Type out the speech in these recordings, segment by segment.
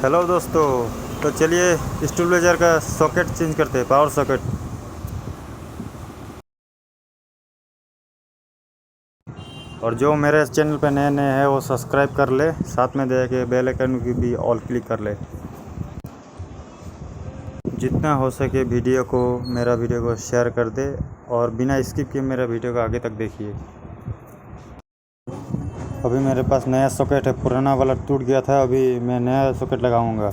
Hello दोस्तों। तो चलिए स्टेबलाइजर का सॉकेट चेंज करते हैं, पावर सॉकेट। और जो मेरे चैनल पे नए नए हैं वो सब्सक्राइब कर ले, साथ में दे के बेल आइकन की भी ऑल क्लिक कर ले। जितना हो सके मेरा वीडियो को शेयर कर दे और बिना स्किप किए मेरा वीडियो को आगे तक देखिए। अभी मेरे पास नया सॉकेट है, पुराना वाला टूट गया था, अभी मैं नया सॉकेट लगाऊंगा।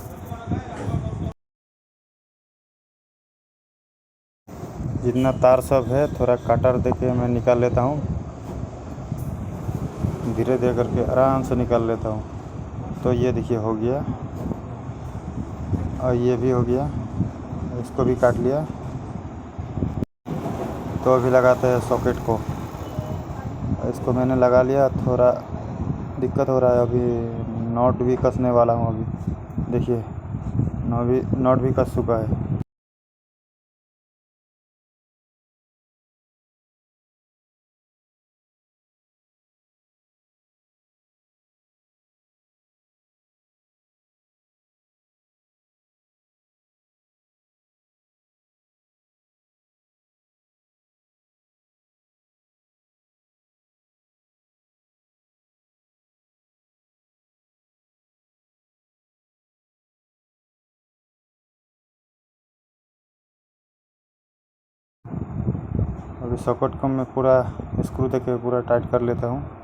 जितना तार सब है थोड़ा कटर दे के मैं निकाल लेता हूँ, धीरे धीरे करके आराम से निकाल लेता हूँ। तो ये देखिए हो गया, और ये भी हो गया, इसको भी काट लिया। तो अभी लगाते हैं सॉकेट को। इसको मैंने लगा लिया, थोड़ा दिक्कत हो रहा है अभी। नॉट भी कसने वाला हूँ अभी, देखिए नॉट भी कस चुका है। अभी सॉकेट को मैं पूरा स्क्रू देके पूरा टाइट कर लेता हूँ।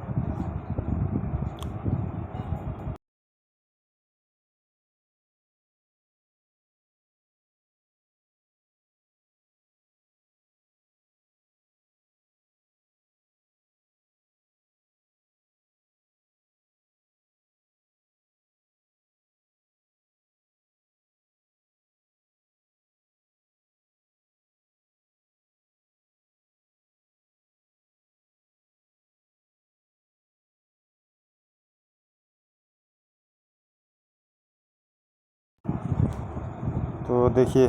तो देखिए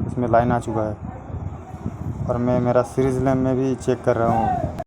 इसमें लाइन आ चुका है, और मैं मेरा सीरीज लैम्प में भी चेक कर रहा हूँ।